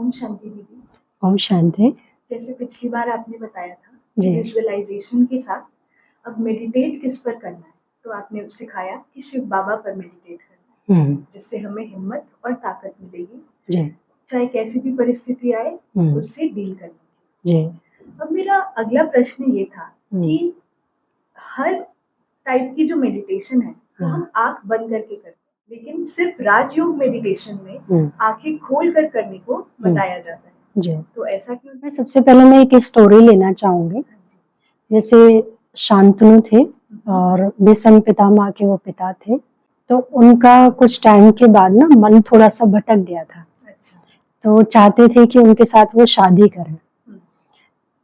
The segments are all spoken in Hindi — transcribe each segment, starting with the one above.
ओम शांति दीदी। ओम शांति। जैसे पिछली बार आपने बताया था जी। विजुअलाइजेशन के साथ अब मेडिटेट किस पर करना है, तो आपने सिखाया कि शिव बाबा पर मेडिटेट करना है, जिससे हमें हिम्मत और ताकत मिलेगी जी। चाहे कैसी भी परिस्थिति आए उससे डील करने की। जी। अब मेरा अगला प्रश्न ये था कि हर टाइप की जो मेडिटेशन है वो हम आंख बंद करके करते हैं, लेकिन सिर्फ राजयोग मेडिटेशन में आंखें खोल कर करने को बताया जाता है। जी। तो ऐसा क्यों? मैं सबसे पहले मैं एक स्टोरी लेना चाहूंगी। जैसे शांतनु थे और भीष्म पितामह के वो पिता थे, तो उनका कुछ टाइम के बाद ना मन थोड़ा सा भटक गया था। अच्छा। तो वो चाहते थे कि उनके साथ वो शादी करें।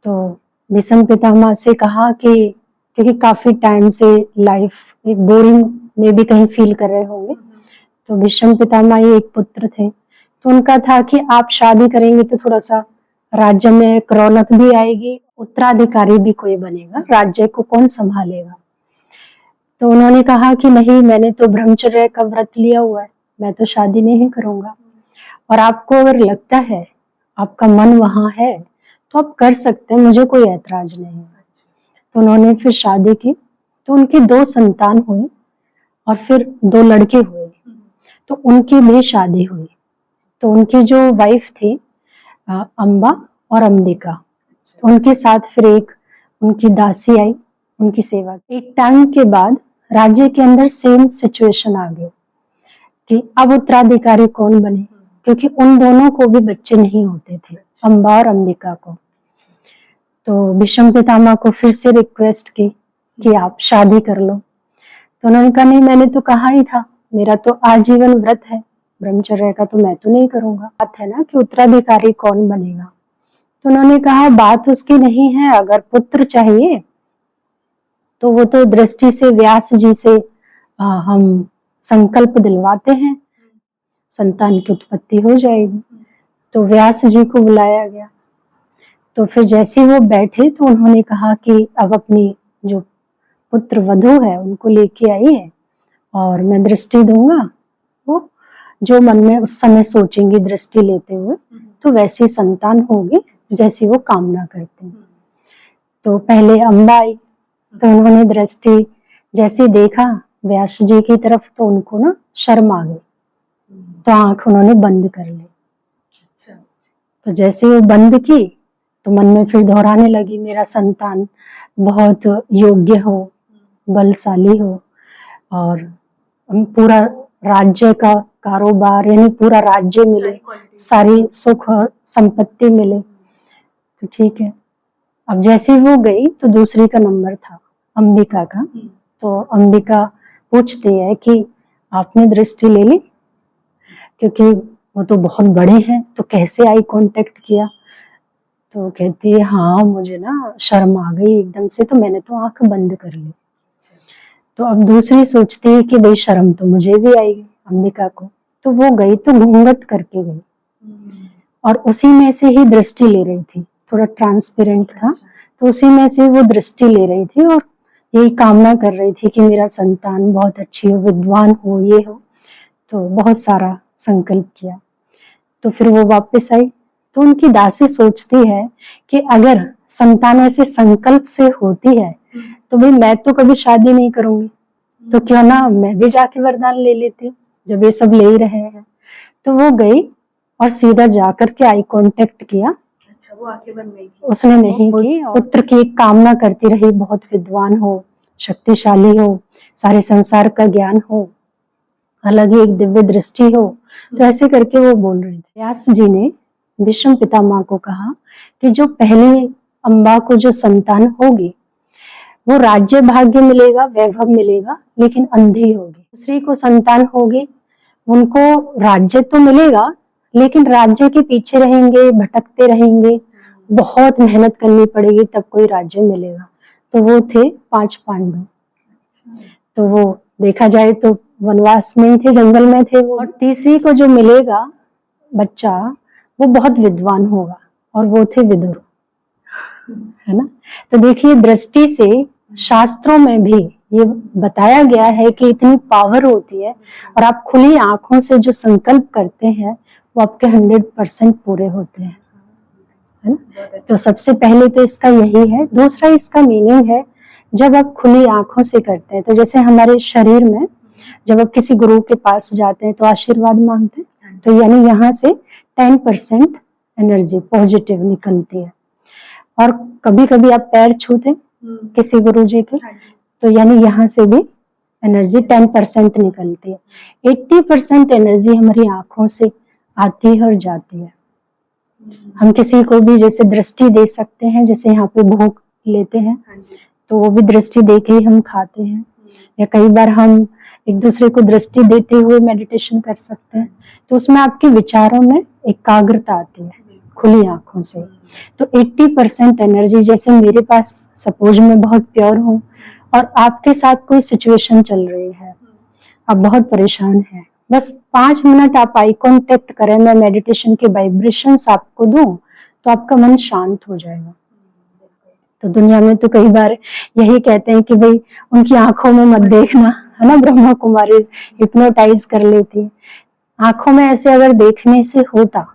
तो भीष्म पितामह से कहा कि क्योंकि काफी टाइम से लाइफ एक बोरिंग में भी कहीं फील कर रहे होंगे, तो भीष्म पितामह ही एक पुत्र थे, तो उनका था कि आप शादी करेंगे तो थोड़ा सा राज्य में एक रौनक भी आएगी, उत्तराधिकारी भी कोई बनेगा, राज्य को कौन संभालेगा। तो उन्होंने कहा कि नहीं, मैंने तो ब्रह्मचर्य का व्रत लिया हुआ है, मैं तो शादी नहीं करूंगा, और आपको अगर लगता है आपका मन वहां है तो आप कर सकते हैं, मुझे कोई ऐतराज नहीं है। तो उन्होंने फिर शादी की, तो उनकी 2 संतान हुई और फिर 2 लड़के हुए, तो उनकी भी शादी हुई। तो उनकी जो वाइफ थी अम्बा और अंबिका, तो उनके साथ फिर एक उनकी दासी आई, उनकी सेवा। एक टाइम के बाद राज्य के अंदर सेम सिचुएशन आ गई कि अब उत्तराधिकारी कौन बने, क्योंकि उन दोनों को भी बच्चे नहीं होते थे, अम्बा और अंबिका को। तो भीष्म पितामह को फिर से रिक्वेस्ट की कि आप शादी कर लो। तो उन्होंने कहा नहीं, मैंने तो कहा ही था, मेरा तो आजीवन व्रत है ब्रह्मचर्य का, तो मैं तो नहीं करूंगा। बात है ना कि उत्तराधिकारी कौन बनेगा। तो उन्होंने कहा बात उसकी नहीं है, अगर पुत्र चाहिए तो वो तो दृष्टि से व्यास जी से हम संकल्प दिलवाते हैं, संतान की उत्पत्ति हो जाएगी। तो व्यास जी को बुलाया गया, तो फिर जैसे वो बैठे तो उन्होंने कहा कि अब अपनी जो पुत्र वधू है उनको लेके आई है और मैं दृष्टि दूंगा, वो जो मन में उस समय सोचेंगी दृष्टि लेते हुए तो वैसी संतान होगी जैसी वो कामना करते हैं। तो पहले अम्बा आई, तो उन्होंने दृष्टि जैसे देखा व्यास जी की तरफ तो उनको ना शर्म आ गई, तो आंख उन्होंने बंद कर ली। तो जैसे वो बंद की तो मन में फिर दोहराने लगी, मेरा संतान बहुत योग्य हो, बलशाली हो और पूरा राज्य का कारोबार यानी पूरा राज्य मिले, सारी सुख और संपत्ति मिले, तो ठीक है। अब जैसे वो गई तो दूसरी का नंबर था अंबिका का, तो अंबिका पूछती है कि आपने दृष्टि ले ली, क्योंकि वो तो बहुत बड़े हैं, तो कैसे आई कांटेक्ट किया। तो कहती है हाँ, मुझे ना शर्म आ गई एकदम से, तो मैंने तो आंख बंद कर ली। तो अब दूसरी सोचती है कि भाई शर्म तो मुझे भी आएगी अंबिका को, तो वो गई तो घूंघट करके गई और उसी में से ही दृष्टि ले रही थी, थोड़ा ट्रांसपेरेंट था, तो उसी में से वो दृष्टि ले रही थी और यही कामना कर रही थी कि मेरा संतान बहुत अच्छी हो, विद्वान हो, ये हो, तो बहुत सारा संकल्प किया। तो फिर वो वापस आई, तो उनकी दासी सोचती है कि अगर संतान ऐसे संकल्प से होती है तो भाई मैं तो कभी शादी नहीं करूंगी, तो क्यों ना मैं भी जाके वरदान ले लेती, जब ये सब ले ही रहे हैं। तो वो गई और सीधा जाकर के आई कांटेक्ट किया। अच्छा, वो आंखें बंद नहीं की? उसने नहीं की, पुत्र की कामना करती रही, बहुत विद्वान हो, शक्तिशाली हो, सारे संसार का ज्ञान हो, अलग ही एक दिव्य दृष्टि हो, तो ऐसे करके वो बोल रहे थे। व्यास जी ने भीष्म पितामह को कहा कि जो पहले अम्बा को जो संतान होगी वो राज्य भाग्य मिलेगा, वैभव मिलेगा, लेकिन अंधी होगी। दूसरी को संतान होगी, उनको राज्य तो मिलेगा लेकिन राज्य के पीछे रहेंगे, भटकते रहेंगे, बहुत मेहनत करनी पड़ेगी तब कोई राज्य मिलेगा। तो वो थे 5 पांडव। तो वो देखा जाए तो वनवास में ही थे, जंगल में थे वो। और तीसरी को जो मिलेगा बच्चा वो बहुत विद्वान होगा और वो थे विदुर, है ना। तो देखिए दृष्टि से शास्त्रों में भी ये बताया गया है कि इतनी पावर होती है और आप खुली आंखों से जो संकल्प करते हैं वो आपके 100% पूरे होते हैं, है ना। बहुत अच्छा। तो सबसे पहले तो इसका यही है। दूसरा इसका मीनिंग है, जब आप खुली आंखों से करते हैं, तो जैसे हमारे शरीर में जब आप किसी गुरु के पास जाते हैं तो आशीर्वाद मांगते हैं, तो यानी यहाँ से 10% एनर्जी पॉजिटिव निकलती है। और कभी कभी आप पैर छूते किसी गुरु जी के, तो यानी यहाँ से भी एनर्जी 10% निकलती है। 80% एनर्जी हमारी आंखों से आती है और जाती है। हम किसी को भी जैसे दृष्टि दे सकते हैं, जैसे यहाँ पे भोग लेते हैं तो वो भी दृष्टि दे के ही हम खाते हैं, या कई बार हम एक दूसरे को दृष्टि देते हुए मेडिटेशन कर सकते हैं। तो उसमें आपके विचारों में एकाग्रता आती है खुली आंखों से। तो 80% एनर्जी, जैसे मेरे पास सपोज मैं बहुत प्योर हूँ और आपके साथ कोई सिचुएशन चल रही है, आप बहुत परेशान हैं, बस 5 मिनट आप आई कांटेक्ट करें, मैं मेडिटेशन के वाइब्रेशंस आपको दूं, तो आपका मन शांत हो जाएगा। तो दुनिया में तो कई बार यही कहते हैं कि भाई उनकी आंखों में मत देखना, है ना। ब्रह्मा कुमारी हिप्नोटाइज कर लेती है। आंखों में ऐसे अगर देखने से होता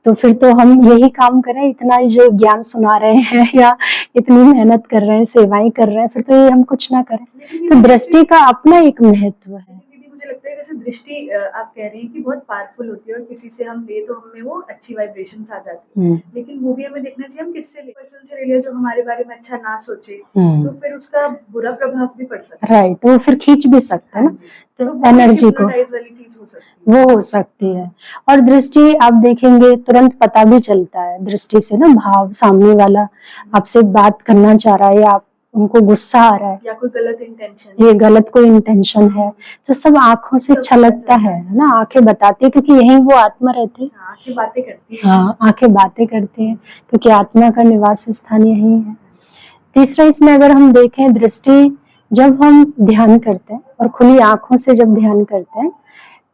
तो फिर तो हम यही काम करें, इतना जो ज्ञान सुना रहे हैं या इतनी मेहनत कर रहे हैं, सेवाएं कर रहे हैं, फिर तो ये हम कुछ ना करें। तो दृष्टि का अपना एक महत्व है। मुझे लगता है जैसे दृष्टि आप कह रही हैं कि बहुत पावरफुल होती है और किसी से हम ले तो हमें वो अच्छी वाइब्रेशंस आ जाती है, लेकिन वो भी हमें देखना चाहिए हम किससे ले। पर्सन से ले लिया जो हमारे बारे में अच्छा ना सोचे, तो फिर उसका बुरा प्रभाव भी पड़ सकता है। राइट, वो फिर खींच भी सकता है ना, तो एनर्जी को वाली चीज हो सकती है, वो हो सकती है। और दृष्टि आप देखेंगे तुरंत पता भी चलता है दृष्टि से ना, भाव सामने वाला आपसे बात करना चाह रहा है या आप उनको गुस्सा आ रहा है या कोई गलत इंटेंशन, ये गलत कोई इंटेंशन है, तो सब आंखों से छलकता है ना। आंखें बताती है क्योंकि यही वो आत्मा रहती है। आंखें बातें करती है। हाँ, आंखें बातें करती है क्योंकि आत्मा का निवास स्थान यही है। तीसरा इसमें अगर हम देखें, दृष्टि जब हम ध्यान करते हैं और खुली आंखों से जब ध्यान करते हैं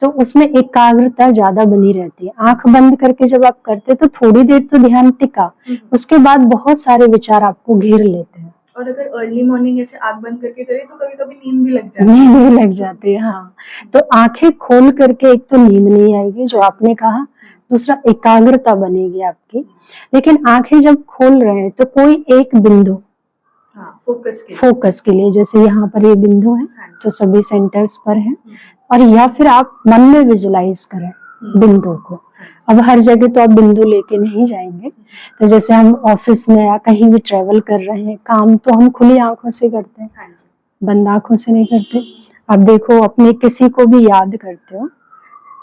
तो उसमें एकाग्रता ज्यादा बनी रहती है। आंख बंद करके जब आप करते हैं तो थोड़ी देर तो ध्यान टिका, उसके बाद बहुत सारे विचार आपको घेर लेते हैं। और अगर अर्ली मॉर्निंग ऐसे आंख बंद करके करें तो कभी कभी नींद भी लग जाती है। नींद भी लग जाती है, हाँ। तो आंखें खोल करके एक तो नींद नहीं आएगी जो आपने कहा, दूसरा एकाग्रता बनेगी आपकी। लेकिन आंखें जब खोल रहे हैं तो कोई एक बिंदु फोकस के लिए, जैसे यहाँ पर ये बिंदु है तो सभी सेंटर्स पर है, और या फिर आप मन में विजुलाइज करें बिंदु को। अब हर जगह तो आप बिंदु लेके नहीं जाएंगे, तो जैसे हम ऑफिस में या कहीं भी ट्रेवल कर रहे हैं, काम तो हम खुली आंखों से करते हैं, बंद आंखों से नहीं करते। आप देखो अपने किसी को भी याद करते हो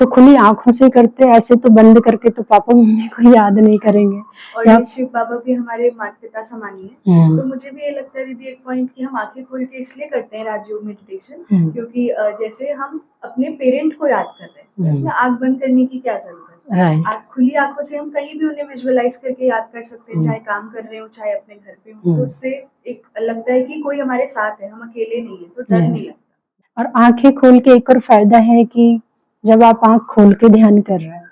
तो खुली आंखों से करते, ऐसे तो बंद करके तो पापा मम्मी को याद नहीं करेंगे। और शिव बाबा भी हमारे माता पिता समान ही है। तो मुझे भी ये लगता है दीदी एक पॉइंट कि हम आंखें खोल के इसलिए करते हैं राजयोग मेडिटेशन, क्योंकि जैसे हम अपने पेरेंट को याद कर रहे हैं, इसमें आंख बंद करने की क्या जरूरत है। खुली आंखों से हम कहीं भी उन्हें विजुअलाइज करके याद कर सकते हैं, चाहे काम कर रहे हो चाहे अपने घर पे हो। तो उससे एक लगता है कि कोई हमारे साथ है, हम अकेले नहीं है, तो डर नहीं लगता। और आंखें खोल के एक और फायदा है कि जब आप आंख खोल के ध्यान कर रहे हैं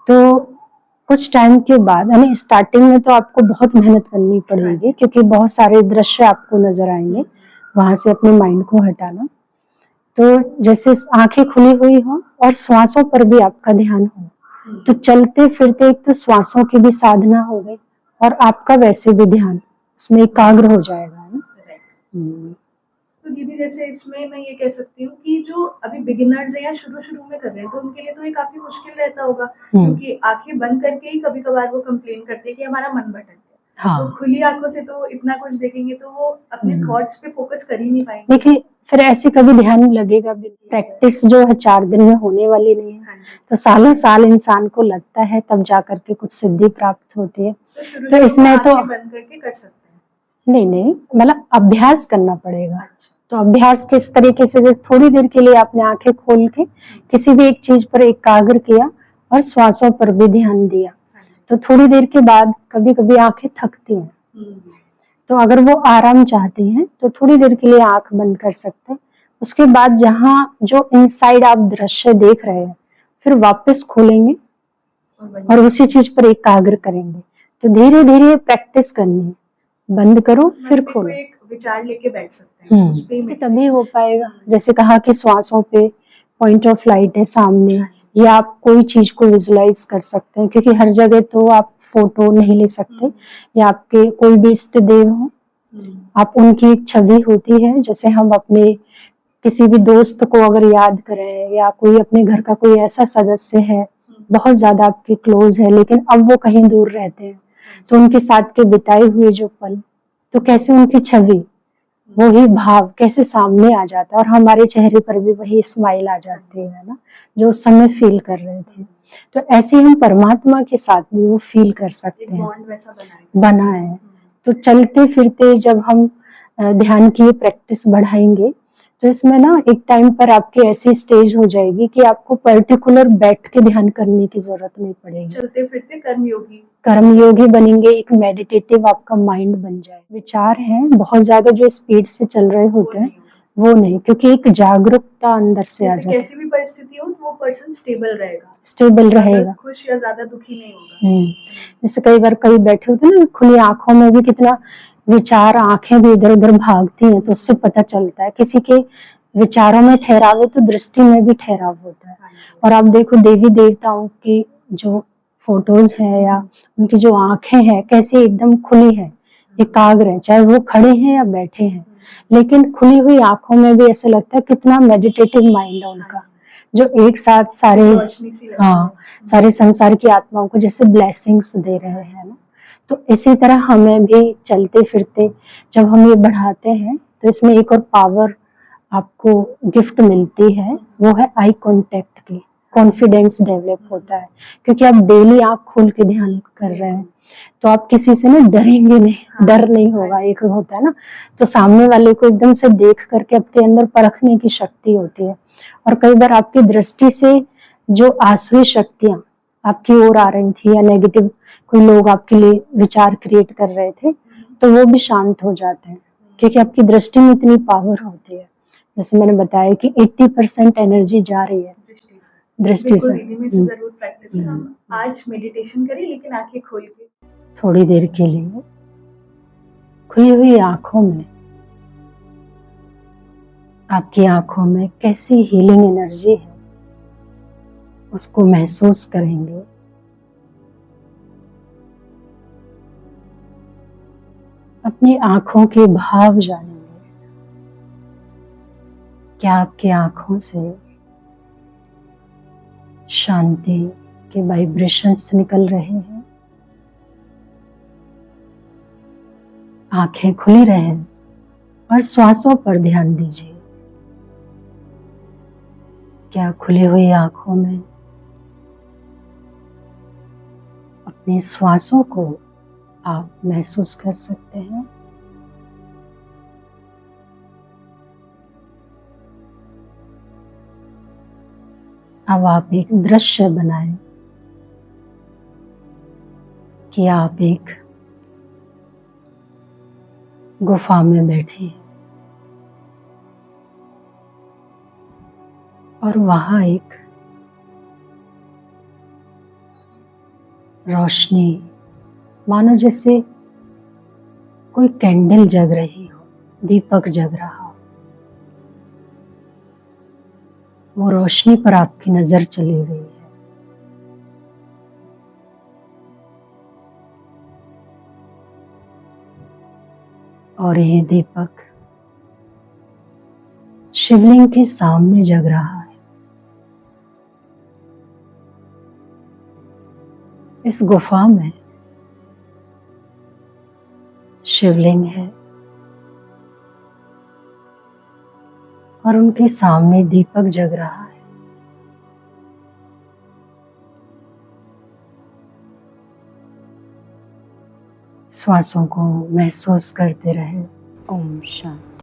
तो कुछ टाइम के बाद, यानी स्टार्टिंग में तो आपको बहुत मेहनत करनी पड़ेगी क्योंकि बहुत सारे दृश्य आपको नजर आएंगे, वहां से अपने माइंड को हटाना। तो जैसे आंखें खुली हुई हो और श्वासों पर भी आपका ध्यान हो, तो चलते फिरते एक तो श्वासों की भी साधना हो गई और आपका वैसे भी ध्यान उसमें एकाग्र हो जाएगा ना। तो दीदी जैसे इसमें मैं ये कह सकती हूँ कि जो अभी बिगिनर्स हैं या शुरू में कर रहे हैं, तो उनके लिए तो ये काफी मुश्किल रहता होगा, क्योंकि आंखें बंद करके ही कभी कभार वो कंप्लेन करते हैं कि हमारा मन भटक गया। हाँ। तो खुली आंखों से तो इतना कुछ देखेंगे तो वो अपने थॉट्स पे फोकस कर ही नहीं पाएंगे। देखिए फिर ऐसे कभी ध्यान लगेगा भी। प्रैक्टिस जो है 4 दिन में होने वाली नहीं है, तो सालों साल इंसान को लगता है तब जा करके कुछ सिद्धि प्राप्त होती है। तो इसमें तो बंद करके कर सकते हैं? नहीं, मतलब अभ्यास करना पड़ेगा। तो अभ्यास किस तरीके से, जैसे थोड़ी देर के लिए आपने आंखें खोल के किसी भी एक चीज पर एकाग्र किया और श्वासों पर भी ध्यान दिया, तो थोड़ी देर के बाद कभी कभी आंखें थकती हैं, तो अगर वो आराम चाहती हैं तो थोड़ी देर के लिए आंख बंद कर सकते हैं। उसके बाद जहाँ जो इनसाइड आप दृश्य देख रहे हैं फिर वापस खोलेंगे और उसी चीज पर एकाग्र करेंगे। तो धीरे धीरे प्रैक्टिस करनी है, बंद करो फिर खोलो। एक विचार लेके बैठ सकते हैं, तभी हो पाएगा। जैसे कहा कि श्वासों पे पॉइंट ऑफ लाइट है सामने, या आप कोई चीज को विजुलाइज कर सकते हैं, क्योंकि हर जगह तो आप फोटो नहीं ले सकते, या आपके कोई भी इष्ट देव हो, आप उनकी एक छवि होती है। जैसे हम अपने किसी भी दोस्त को अगर याद करें, या कोई अपने घर का कोई ऐसा सदस्य है बहुत ज्यादा आपके क्लोज है, लेकिन अब वो कहीं दूर रहते हैं, तो उनके साथ के बिताए हुए जो पल, तो कैसे उनकी छवि, वही भाव कैसे सामने आ जाता है, और हमारे चेहरे पर भी वही स्माइल आ जाती है ना, जो उस समय फील कर रहे थे। तो ऐसे हम परमात्मा के साथ भी वो फील कर सकते हैं, बॉन्ड वैसा बना है। तो चलते फिरते जब हम ध्यान की प्रैक्टिस बढ़ाएंगे, तो इसमें ना एक टाइम पर आपकी ऐसी स्टेज हो जाएगी कि आपको पर्टिकुलर बैठ के ध्यान करने की जरूरत नहीं पड़ेगी। चलते फिरते कर्मयोगी बनेंगे, एक मेडिटेटिव आपका माइंड बन जाए। विचार हैं बहुत ज्यादा जो स्पीड से चल रहे होते हैं, वो नहीं, क्योंकि एक जागरूकता अंदर से आ जाती है। कैसी भी परिस्थिति हो तो वो पर्सन स्टेबल रहेगा, खुश या ज्यादा दुखी नहीं होगा। जैसे कई बार कभी बैठे होते हैं ना, खुली आंखों में भी कितना विचार, आंखें भी इधर उधर भागती हैं, तो उससे पता चलता है किसी के विचारों में ठहराव है तो दृष्टि में भी ठहराव होता है। और आप देखो देवी देवताओं की जो फोटोज है या उनकी जो आंखें हैं कैसी एकदम खुली है, एकाग्र है, चाहे वो खड़े हैं या बैठे हैं, लेकिन खुली हुई आंखों में भी ऐसा लगता है कितना मेडिटेटिव माइंड है उनका, जो एक साथ सारे संसार की आत्माओं को जैसे ब्लेसिंग्स दे रहे हैं ना। तो इसी तरह हमें भी चलते फिरते जब हम ये बढ़ाते हैं, तो इसमें एक और पावर आपको गिफ्ट मिलती है, वो है आई कांटेक्ट की। कॉन्फिडेंस डेवलप होता है, क्योंकि आप डेली आंख खोल के ध्यान कर रहे हैं, तो आप किसी से ना डरेंगे नहीं, डर नहीं होगा। एक होता है ना, तो सामने वाले को एकदम से देख करके आपके अंदर परखने की शक्ति होती है। और कई बार आपकी दृष्टि से जो आसुरी शक्तियां आपकी ओर आ रही थी, या नेगेटिव कोई लोग आपके लिए विचार क्रिएट कर रहे थे, तो वो भी शांत हो जाते हैं, क्योंकि आपकी दृष्टि में इतनी पावर होती है। जैसे मैंने बताया कि 80% एनर्जी जा रही है दृष्टि से। जरूर प्रैक्टिस हम आज मेडिटेशन करें, लेकिन आंखें खोल के थोड़ी देर के लिए खुली हुई आंखों में, आपकी आंखों में कैसी हीलिंग एनर्जी है उसको महसूस करेंगे। अपनी आंखों के भाव जानेंगे। क्या आपकी आंखों से शांति के वाइब्रेशंस निकल रहे हैं? आंखें खुली रहें और श्वासों पर ध्यान दीजिए। क्या खुली हुई आंखों में अपने श्वासों को आप महसूस कर सकते हैं? अब आप एक दृश्य बनाएं कि आप एक गुफा में बैठे हैं और वहां एक रोशनी, मानो जैसे कोई कैंडल जग रही हो, दीपक जग रहा हो, वो रोशनी पर आपकी नजर चली गई है। और ये दीपक शिवलिंग के सामने जग रहा है। इस गुफा में शिवलिंग है और उनके सामने दीपक जग रहा है। श्वासों को महसूस करते रहे। ओम शांति।